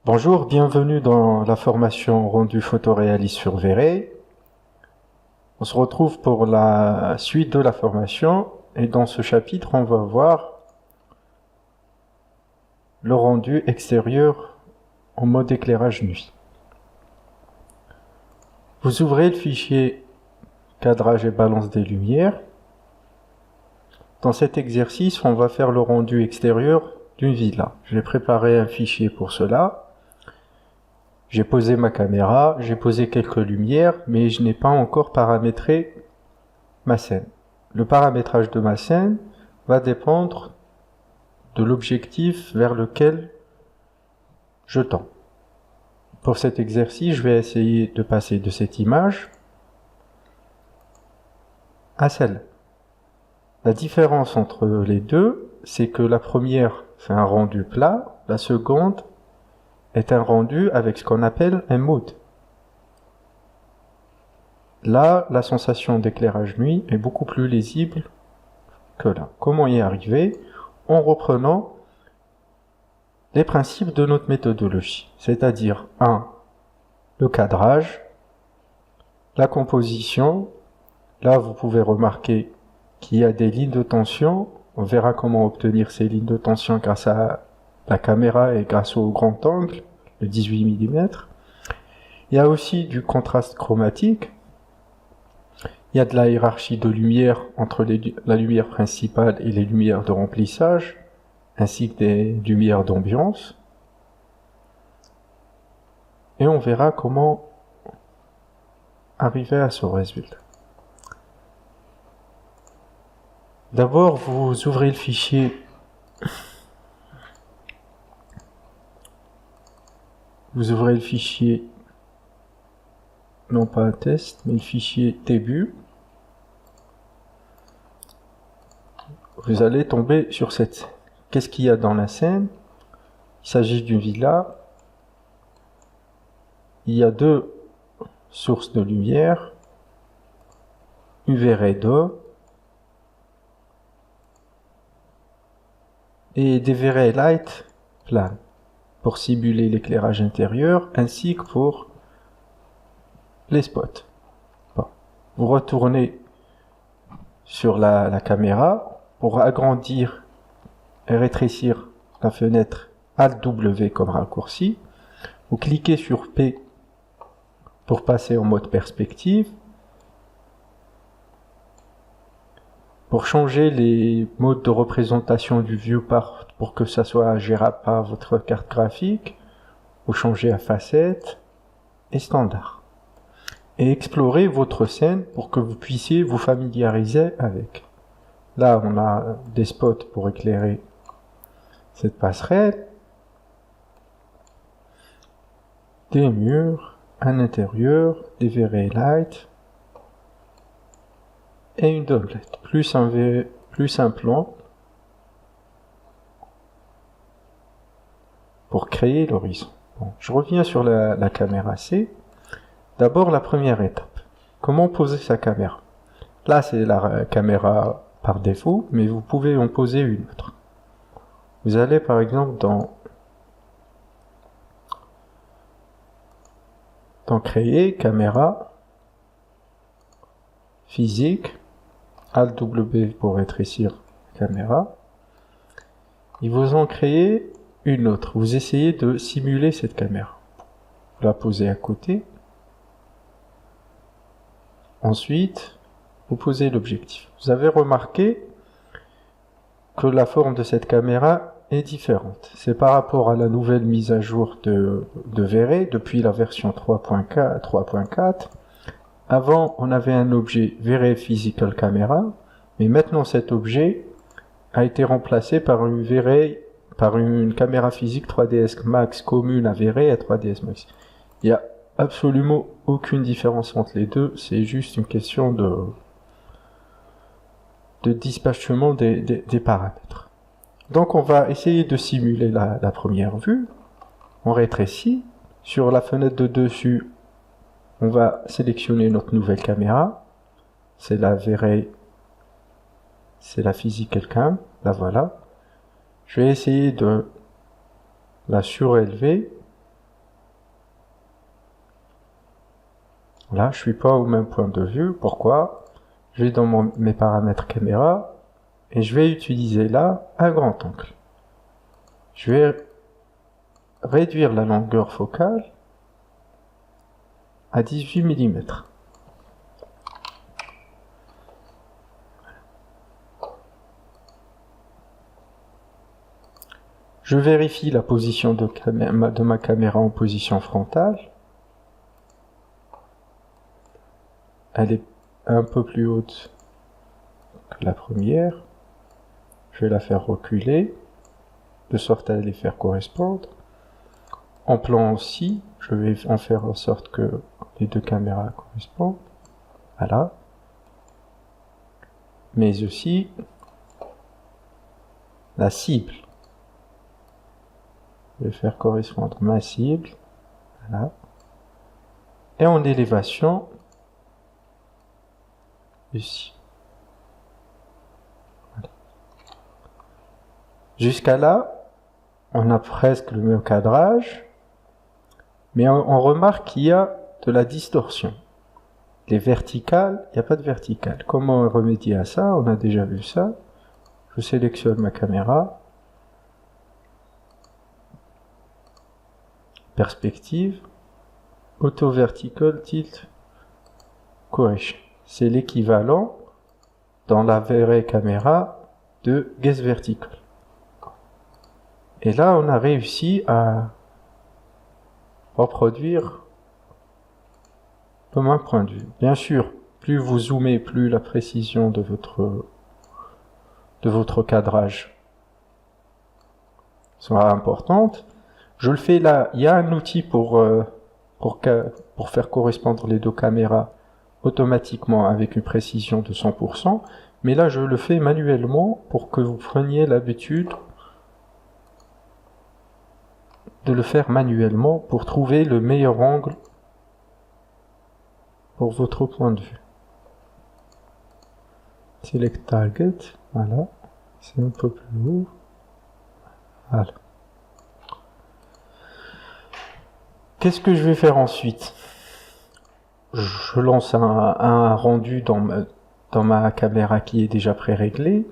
Bonjour, bienvenue dans la formation rendu photoréaliste sur V-Ray. On se retrouve pour la suite de la formation et dans ce chapitre, on va voir le rendu extérieur en mode éclairage nuit. Vous ouvrez le fichier cadrage et balance des lumières. Dans cet exercice, on va faire le rendu extérieur d'une villa. J'ai préparé un fichier pour cela. J'ai posé ma caméra, j'ai posé quelques lumières, mais je n'ai pas encore paramétré ma scène. Le paramétrage de ma scène va dépendre de l'objectif vers lequel je tends. Pour cet exercice, je vais essayer de passer de cette image à celle. La différence entre les deux, c'est que la première fait un rendu plat, la seconde est un rendu avec ce qu'on appelle un mode. Là, la sensation d'éclairage nuit est beaucoup plus lisible que là. Comment y arriver? En reprenant les principes de notre méthodologie, c'est-à-dire 1. Le cadrage, la composition. Là, vous pouvez remarquer qu'il y a des lignes de tension. On verra comment obtenir ces lignes de tension grâce à la caméra et grâce au grand angle, le 18 mm. Il y a aussi du contraste chromatique. Il y a de la hiérarchie de lumière entre la lumière principale et les lumières de remplissage, ainsi que des lumières d'ambiance. Et on verra comment arriver à ce résultat. D'abord, vous ouvrez le fichier. Vous ouvrez le fichier, non pas un test, mais le fichier début. Vous allez tomber sur cette scène. Qu'est-ce qu'il y a dans la scène? Il s'agit d'une villa. Il y a deux sources de lumière, UV d'eau et des V-Ray light planes pour simuler l'éclairage intérieur ainsi que pour les spots. Bon. Vous retournez sur la caméra pour agrandir et rétrécir la fenêtre Alt-W comme raccourci. Vous cliquez sur P pour passer en mode perspective. Pour changer les modes de représentation du viewport pour que ça soit gérable par votre carte graphique, vous changez à facette et standard. Et explorez votre scène pour que vous puissiez vous familiariser avec. Là, on a des spots pour éclairer cette passerelle, des murs, un intérieur, des V-Ray light et une doublette, plus un plan pour créer l'horizon. Bon, je reviens sur la caméra C. D'abord, la première étape. Comment poser sa caméra? Là, c'est la caméra par défaut, mais vous pouvez en poser une autre. Vous allez par exemple dans Créer, caméra, physique, Alt-W pour rétrécir la caméra. Et vous en créez une autre. Vous essayez de simuler cette caméra. Vous la posez à côté. Ensuite, vous posez l'objectif. Vous avez remarqué que la forme de cette caméra est différente. C'est par rapport à la nouvelle mise à jour de V-Ray depuis la version 3.4. Avant, on avait un objet V-Ray Physical Camera, mais maintenant cet objet a été remplacé par une V-Ray, par une caméra physique 3ds Max commune à V-Ray et à 3ds Max. Il n'y a absolument aucune différence entre les deux, c'est juste une question de dispatchement des paramètres. Donc on va essayer de simuler la première vue. On rétrécit. Sur la fenêtre de dessus, on va sélectionner notre nouvelle caméra. C'est la V-Ray, c'est la Physical Cam. La voilà. Je vais essayer de la surélever Là, je suis pas au même point de vue. Pourquoi? Je vais dans mes paramètres caméra et je vais utiliser là un grand angle. Je vais réduire la longueur focale à 18 mm. Je vérifie la position de ma caméra en position frontale. Elle est un peu plus haute que la première. Je vais la faire reculer, de sorte à les faire correspondre. En plan aussi, je vais en faire en sorte que les deux caméras correspondent. Voilà. Mais aussi la cible. Je vais faire correspondre ma cible. Voilà. Et en élévation, ici. Voilà. Jusqu'à là, on a presque le même cadrage, mais on remarque qu'il y a de la distorsion. Les verticales, il n'y a pas de verticale. Comment remédier à ça? On a déjà vu ça. Je sélectionne ma caméra. Perspective. Auto vertical tilt correction. C'est l'équivalent dans la vraie caméra de gaze vertical. Et là, on a réussi à reproduire le même point de vue. Bien sûr, plus vous zoomez, plus la précision de votre cadrage sera importante. Je le fais là. Il y a un outil pour faire correspondre les deux caméras automatiquement avec une précision de 100%. Mais là, je le fais manuellement pour que vous preniez l'habitude de le faire manuellement pour trouver le meilleur angle pour votre point de vue. Select target, voilà, c'est un peu plus haut. Voilà. Qu'est-ce que je vais faire ensuite? Je lance un rendu dans ma caméra qui est déjà pré-réglée.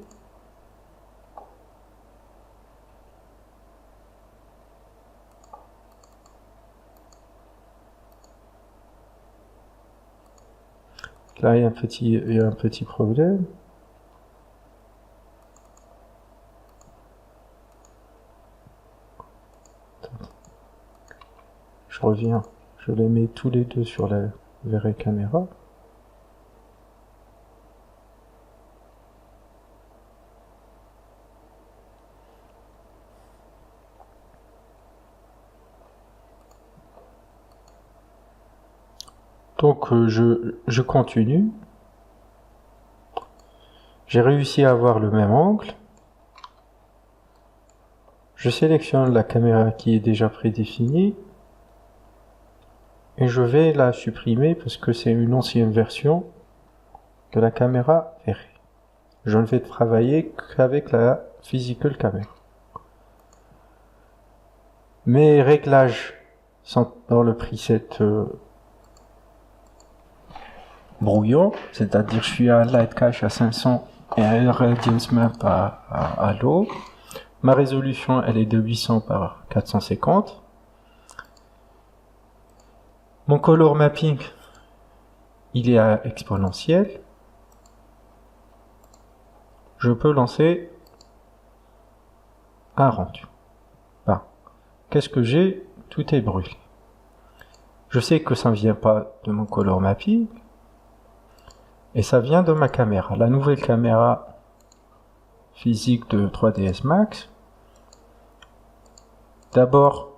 Là, il y a un petit problème. Je reviens. Je les mets tous les deux sur la vraie caméra. Donc je continue. J'ai réussi à avoir le même angle. Je sélectionne la caméra qui est déjà prédéfinie. Et je vais la supprimer parce que c'est une ancienne version de la caméra verrée. Je ne vais travailler qu'avec la physical camera. Mes réglages sont dans le preset brouillon, c'est-à-dire je suis à un light cache à 500 et un radiance map à low. Ma résolution elle est de 800 par 450. Mon color mapping il est à exponentiel. Je peux lancer un rendu. Ben, qu'est-ce que j'ai? Tout est brûlé. Je sais que ça ne vient pas de mon color mapping. Et ça vient de ma caméra. La nouvelle caméra physique de 3ds Max. D'abord,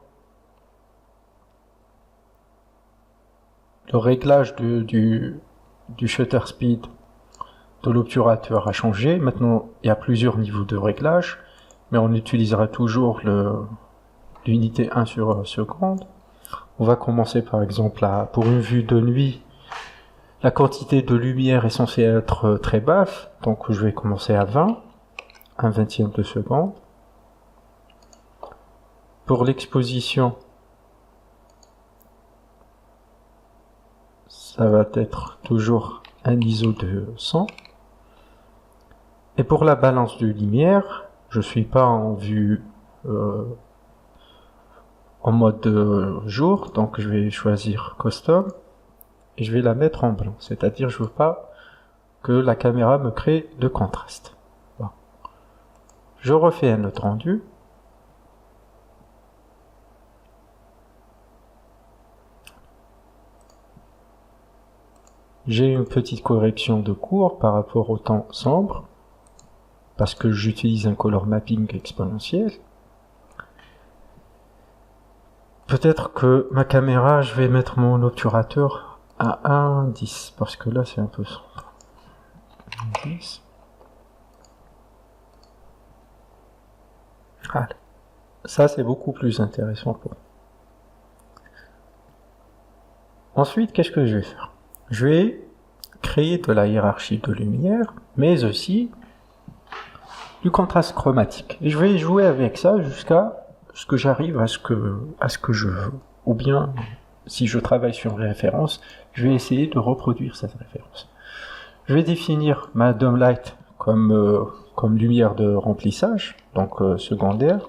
le réglage du shutter speed de l'obturateur a changé. Maintenant, il y a plusieurs niveaux de réglage, mais on utilisera toujours l'unité 1 sur seconde. On va commencer par exemple pour une vue de nuit. La quantité de lumière est censée être très basse, donc je vais commencer à 20, un vingtième de seconde. Pour l'exposition, ça va être toujours un ISO de 100. Et pour la balance de lumière, je suis pas en vue en mode jour, donc je vais choisir custom et je vais la mettre en blanc, c'est-à-dire je veux pas que la caméra me crée de contraste. Bon. Je refais un autre rendu. J'ai une petite correction de cours par rapport au temps sombre, parce que j'utilise un color mapping exponentiel. Peut-être que ma caméra, je vais mettre mon obturateur à 1,10, parce que là c'est un peu sombre. 1,10. Allez. Ça c'est beaucoup plus intéressant pour moi. Ensuite, qu'est-ce que je vais faire? Je vais créer de la hiérarchie de lumière, mais aussi du contraste chromatique. Et je vais jouer avec ça jusqu'à ce que j'arrive à ce que je veux. Ou bien, si je travaille sur une référence, je vais essayer de reproduire cette référence. Je vais définir ma dome light comme lumière de remplissage, donc secondaire.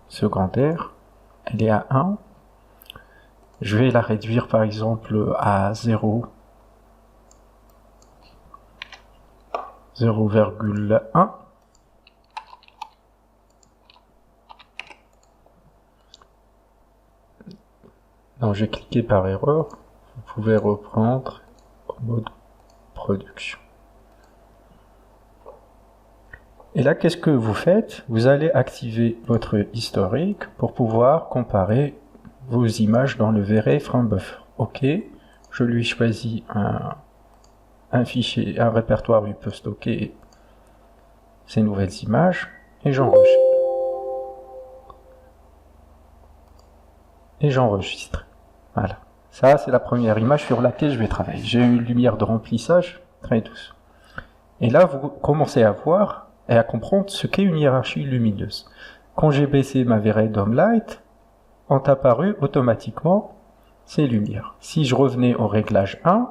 Secondaire, elle est à 1. Je vais la réduire par exemple à 0. 0,1. Non, j'ai cliqué par erreur. Vous pouvez reprendre au mode production. Et là, qu'est-ce que vous faites? Vous allez activer votre historique pour pouvoir comparer vos images dans le V-Ray Frame Buffer. OK, je lui choisis un fichier, un répertoire où il peut stocker ces nouvelles images et j'enregistre. Voilà. Ça, c'est la première image sur laquelle je vais travailler. J'ai une lumière de remplissage très douce. Et là, vous commencez à voir et à comprendre ce qu'est une hiérarchie lumineuse. Quand j'ai baissé ma V-Ray Dome Light, ont apparu automatiquement ces lumières. Si je revenais au réglage 1,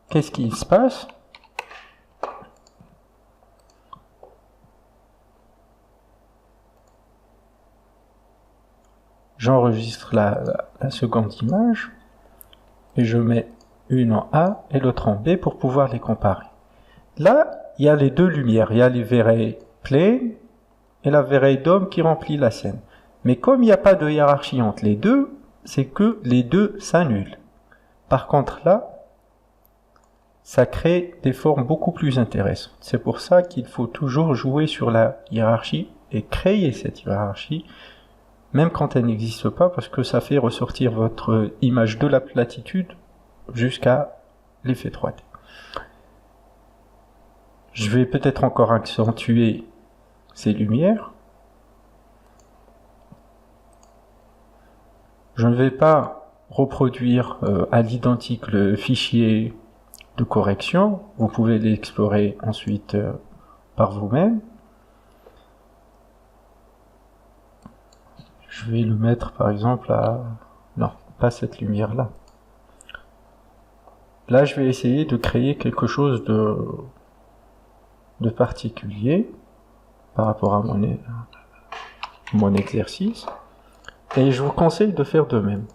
qu'est-ce qui se passe? J'enregistre la seconde image et je mets une en A et l'autre en B pour pouvoir les comparer. Là, il y a les deux lumières. Il y a les V-Ray Plane et la V-Ray Dome qui remplit la scène. Mais comme il n'y a pas de hiérarchie entre les deux, c'est que les deux s'annulent. Par contre là, ça crée des formes beaucoup plus intéressantes. C'est pour ça qu'il faut toujours jouer sur la hiérarchie et créer cette hiérarchie, même quand elle n'existe pas, parce que ça fait ressortir votre image de la platitude jusqu'à l'effet 3D. Je vais peut-être encore accentuer ces lumières. Je ne vais pas reproduire à l'identique le fichier de correction. Vous pouvez l'explorer ensuite par vous-même. Je vais le mettre par exemple à... Non, pas cette lumière-là. Là, je vais essayer de créer quelque chose de particulier par rapport à mon exercice. Et je vous conseille de faire de même.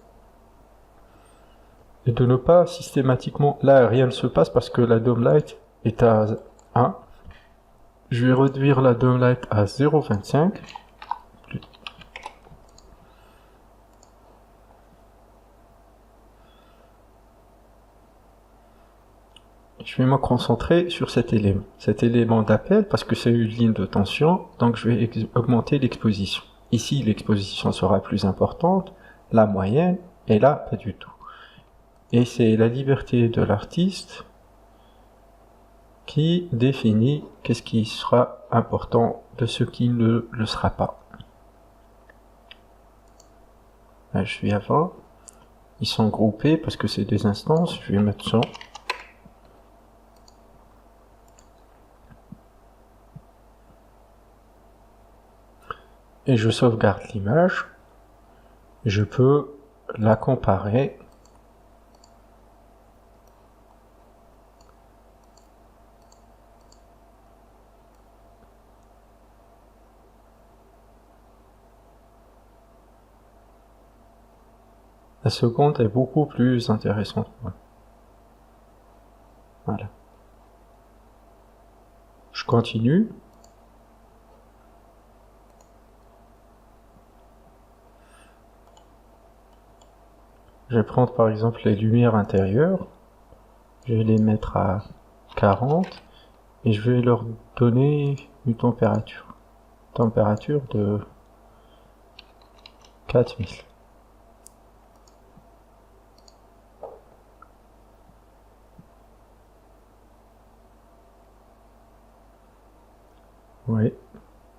Et de ne pas systématiquement... Là, rien ne se passe parce que la Dome Light est à 1. Je vais réduire la Dome Light à 0,25. Je vais me concentrer sur cet élément d'appel parce que c'est une ligne de tension, donc je vais augmenter l'exposition. Ici, l'exposition sera plus importante, la moyenne, et là, pas du tout. Et c'est la liberté de l'artiste qui définit qu'est-ce qui sera important de ce qui ne le sera pas. Là, je suis avant. Ils sont groupés parce que c'est des instances. Je vais mettre 100. Et je sauvegarde l'image. Je peux la comparer. La seconde est beaucoup plus intéressante. Voilà. Je continue. Je vais prendre par exemple les lumières intérieures. Je vais les mettre à 40 et je vais leur donner une température. Température de 4000. Oui,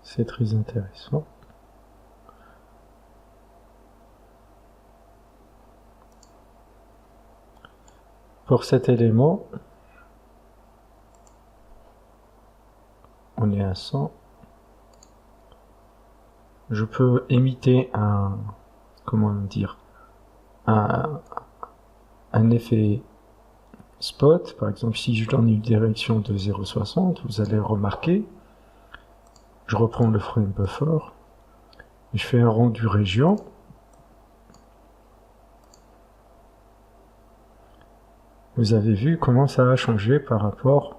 c'est très intéressant. Pour cet élément, on est à 100. Je peux imiter un, comment dire, un effet spot. Par exemple, si je donne une direction de 0,60, vous allez remarquer, je reprends le frame buffer, je fais un rendu région. Vous avez vu comment ça a changé par rapport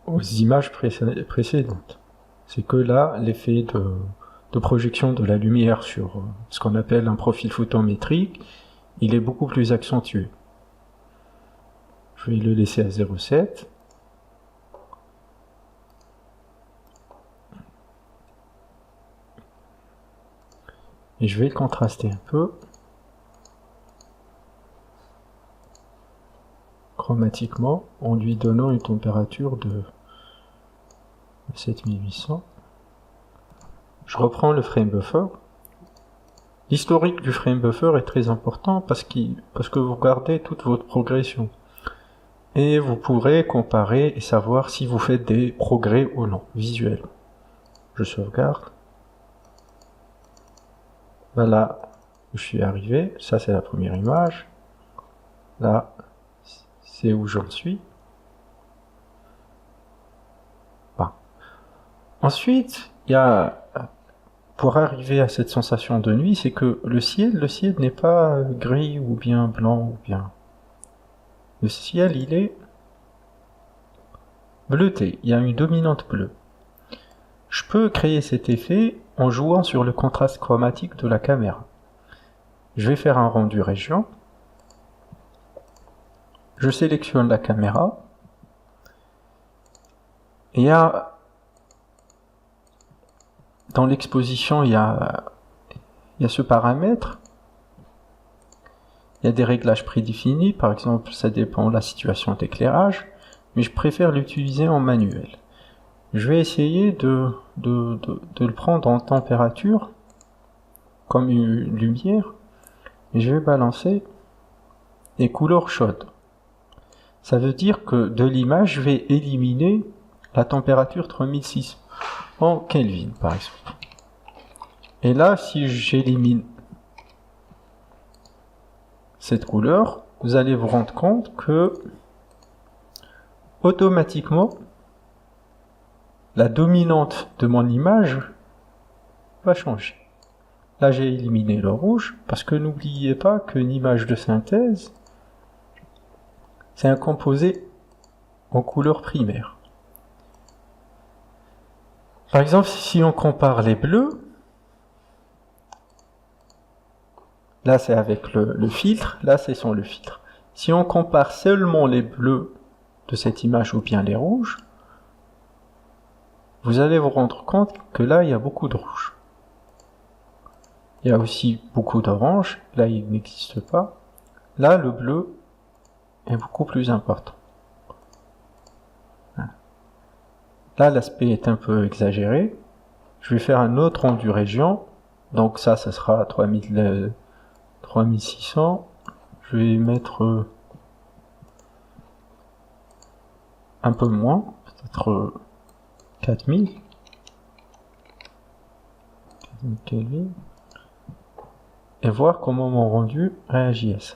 aux images précédentes. C'est que là, l'effet de projection de la lumière sur ce qu'on appelle un profil photométrique, il est beaucoup plus accentué. Je vais le laisser à 0,7. Et je vais le contraster un peu. Chromatiquement, en lui donnant une température de 7800. Je reprends le frame buffer. L'historique du frame buffer est très important parce que vous gardez toute votre progression. Et vous pourrez comparer et savoir si vous faites des progrès ou non, visuels. Je sauvegarde. Voilà où je suis arrivé. Ça, c'est la première image. Là, c'est où j'en suis. Bon. Ensuite, il y a, pour arriver à cette sensation de nuit, c'est que le ciel n'est pas gris ou bien blanc ou bien. Le ciel, il est bleuté. Il y a une dominante bleue. Je peux créer cet effet en jouant sur le contraste chromatique de la caméra. Je vais faire un rendu région. Je sélectionne la caméra. Et dans l'exposition, il y a ce paramètre. Il y a des réglages prédéfinis. Par exemple, ça dépend de la situation d'éclairage. Mais je préfère l'utiliser en manuel. Je vais essayer de le prendre en température, comme une lumière. Et je vais balancer les couleurs chaudes. Ça veut dire que de l'image, je vais éliminer la température 3600 en Kelvin, par exemple. Et là, si j'élimine cette couleur, vous allez vous rendre compte que automatiquement, la dominante de mon image va changer. Là, j'ai éliminé le rouge, parce que n'oubliez pas qu'une image de synthèse, c'est un composé en couleur primaire. Par exemple, si on compare les bleus, là c'est avec le filtre, là c'est sans le filtre. Si on compare seulement les bleus de cette image ou bien les rouges, vous allez vous rendre compte que là il y a beaucoup de rouge. Il y a aussi beaucoup d'orange, là il n'existe pas. Là le bleu est beaucoup plus important. Là l'aspect est un peu exagéré. Je vais faire un autre rendu région. Donc ça sera 3600. Je vais mettre un peu moins, peut-être 4000 Kelvin. et voir comment mon rendu réagit à ça.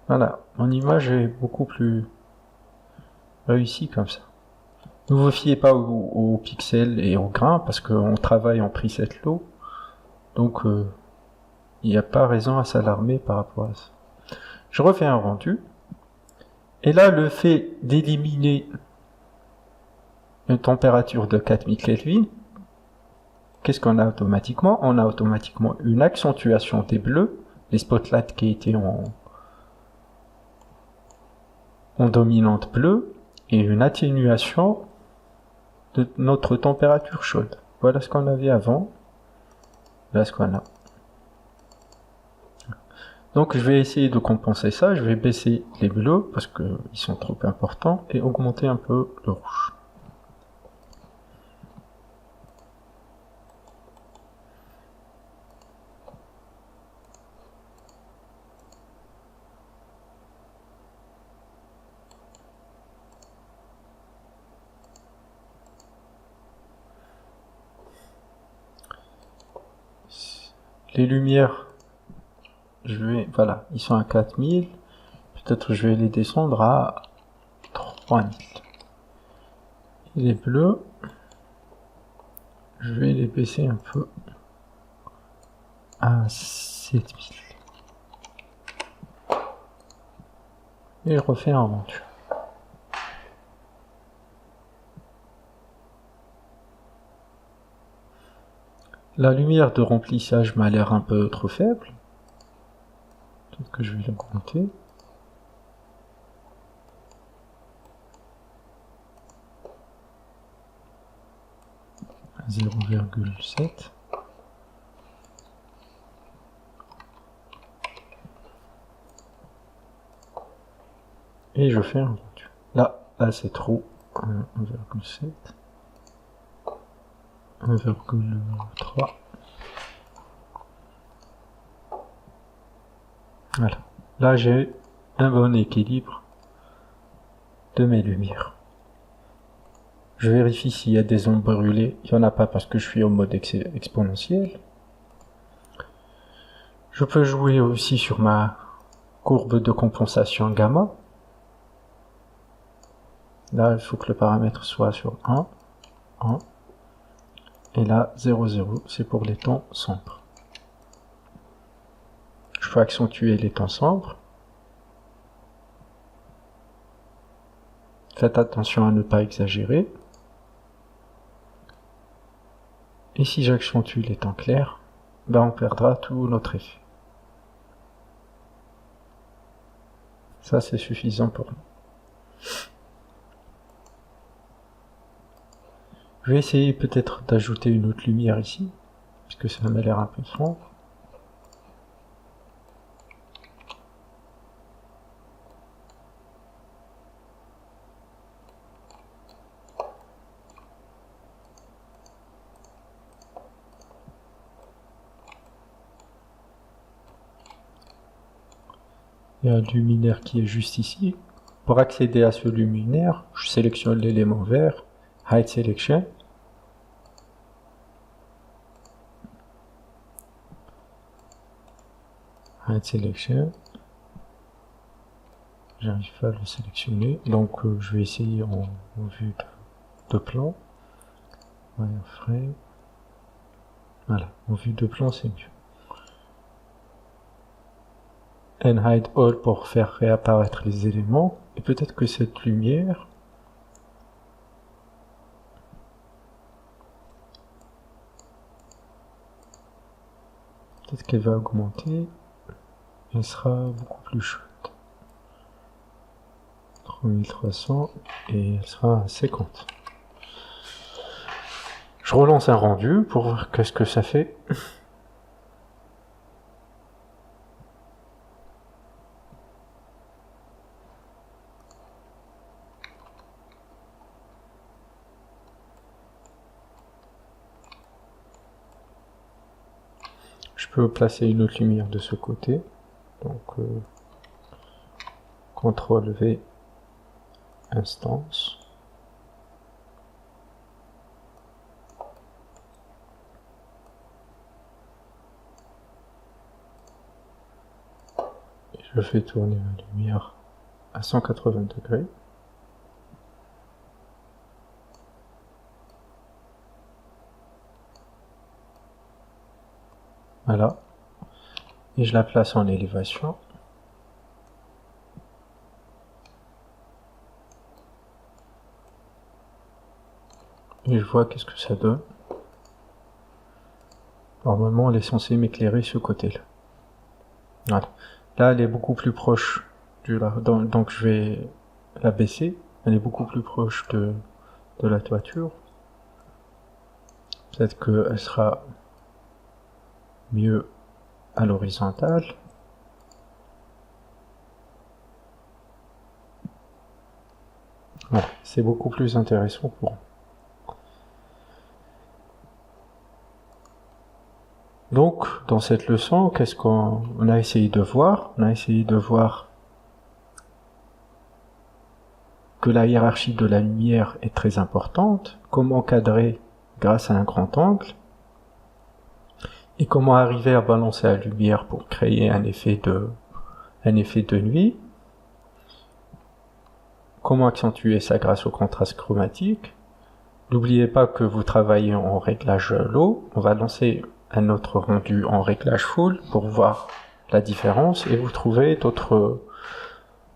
Voilà, mon image est beaucoup plus réussie comme ça. Ne vous fiez pas aux pixels et aux grains parce qu'on travaille en preset low, donc il n'y a pas raison à s'alarmer par rapport à ça. Je refais un rendu, et là le fait d'éliminer une température de 4000 Kelvin, qu'est-ce qu'on a automatiquement? On a automatiquement une accentuation des bleus, les spotlights qui étaient en dominante bleue, et une atténuation de notre température chaude. Voilà ce qu'on avait avant, là ce qu'on a. Donc je vais essayer de compenser ça, je vais baisser les bleus parce qu'ils sont trop importants et augmenter un peu le rouge. Les lumières, voilà, ils sont à 4000, peut-être je vais les descendre à 3000. Et les bleus, je vais les baisser un peu à 7000. Et je refais un rendu. La lumière de remplissage m'a l'air un peu trop faible. Peut-être que je vais l'augmenter. À 0,7. Et je fais un rendu. Là c'est trop. 1,7. 1,3. Voilà. Là, j'ai un bon équilibre de mes lumières. Je vérifie s'il y a des ombres brûlées. Il n'y en a pas parce que je suis au mode exponentiel. Je peux jouer aussi sur ma courbe de compensation gamma. Là, il faut que le paramètre soit sur 1, 1. Et là, 0, 0, c'est pour les tons sombres. Je peux accentuer les tons sombres. Faites attention à ne pas exagérer. Et si j'accentue les tons clairs, ben on perdra tout notre effet. Ça, c'est suffisant pour nous. Je vais essayer peut-être d'ajouter une autre lumière ici, puisque ça m'a l'air un peu sombre. Il y a un luminaire qui est juste ici. Pour accéder à ce luminaire, je sélectionne l'élément vert, Hide Selection. Hide Selection. J'arrive pas à le sélectionner, donc je vais essayer en vue de plan. Wireframe. Voilà, en vue de plan c'est mieux. And Hide All pour faire réapparaître les éléments. Et peut-être que cette lumière peut-être qu'elle va augmenter. Elle sera beaucoup plus chaude. 3300 et elle sera à 50. Je relance un rendu pour voir qu'est-ce que ça fait. Je peux placer une autre lumière de ce côté. Donc CTRL V, instance. Je fais tourner ma lumière à 180 degrés. Voilà. Et je la place en élévation. Et je vois qu'est-ce que ça donne. Normalement, elle est censée m'éclairer ce côté-là. Voilà. Là, elle est beaucoup plus proche donc je vais la baisser. Elle est beaucoup plus proche de la toiture. Peut-être qu'elle sera mieux à l'horizontale. Voilà, c'est beaucoup plus intéressant pour moi. Donc, dans cette leçon, qu'est-ce qu'on a essayé de voir? On a essayé de voir que la hiérarchie de la lumière est très importante, comment cadrer grâce à un grand angle, et comment arriver à balancer la lumière pour créer un effet de nuit, comment accentuer ça grâce au contraste chromatique. N'oubliez pas que vous travaillez en réglage low, on va lancer un autre rendu en réglage full pour voir la différence et vous trouvez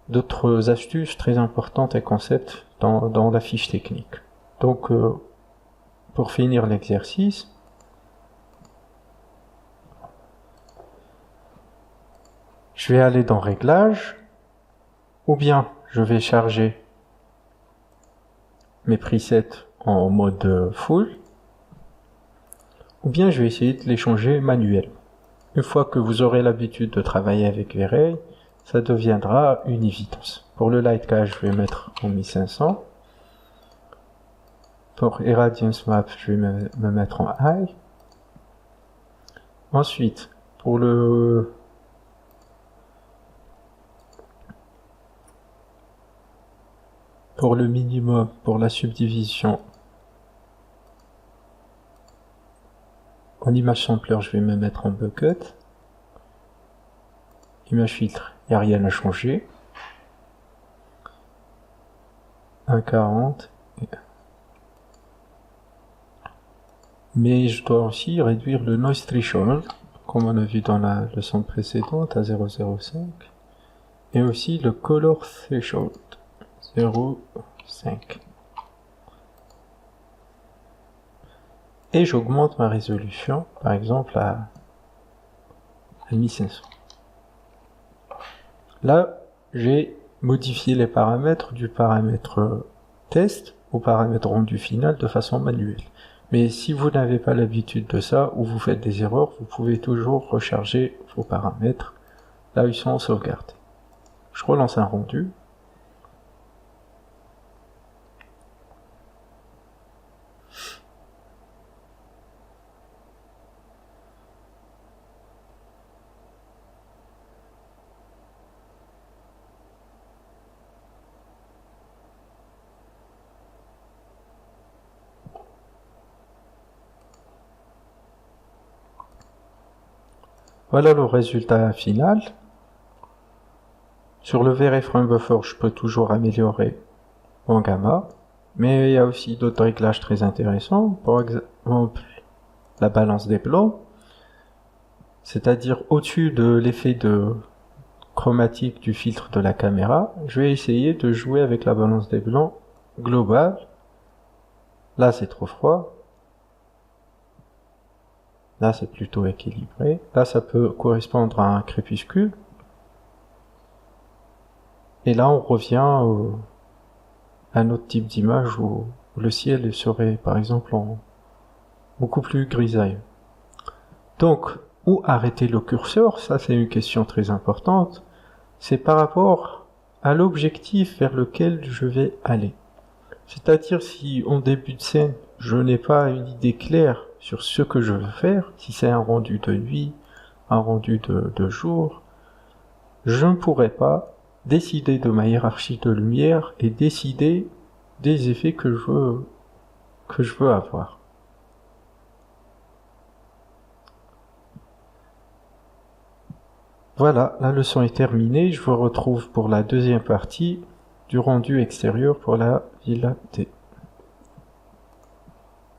d'autres astuces très importantes et concepts dans la fiche technique. Donc, pour finir l'exercice, je vais aller dans Réglages, ou bien je vais charger mes presets en mode full, ou bien je vais essayer de les changer manuellement. Une fois que vous aurez l'habitude de travailler avec V-Ray, ça deviendra une évidence. Pour le Light Cache, je vais mettre en 1500. Pour Irradiance Map, je vais me mettre en High. Ensuite, pour le minimum, pour la subdivision, en Image Sampler, je vais me mettre en Bucket. Image Filtre, il n'y a rien à changer. 1,40. Mais je dois aussi réduire le Noise Threshold, comme on a vu dans la leçon précédente, à 0,05. Et aussi le Color Threshold, 0,5. Et j'augmente ma résolution, par exemple à 1500. Là, j'ai modifié les paramètres du paramètre test au paramètre rendu final de façon manuelle. Mais si vous n'avez pas l'habitude de ça, ou vous faites des erreurs, vous pouvez toujours recharger vos paramètres. Là, ils sont en sauvegarde. Je relance un rendu. Voilà le résultat final. Sur le V-Ray Frame Buffer, je peux toujours améliorer mon gamma, mais il y a aussi d'autres réglages très intéressants. Par exemple, la balance des blancs, c'est-à-dire au-dessus de l'effet de chromatique du filtre de la caméra, je vais essayer de jouer avec la balance des blancs globale. Là, c'est trop froid. Là, c'est plutôt équilibré. Là, ça peut correspondre à un crépuscule. Et là, on revient à un autre type d'image où le ciel serait, par exemple, beaucoup plus grisaille. Donc, où arrêter le curseur? Ça, c'est une question très importante. C'est par rapport à l'objectif vers lequel je vais aller. C'est-à-dire, si en début de scène, je n'ai pas une idée claire sur ce que je veux faire, si c'est un rendu de nuit, un rendu de jour, je ne pourrai pas décider de ma hiérarchie de lumière et décider des effets que je veux avoir. Voilà, la leçon est terminée. Je vous retrouve pour la deuxième partie du rendu extérieur pour la Villa D.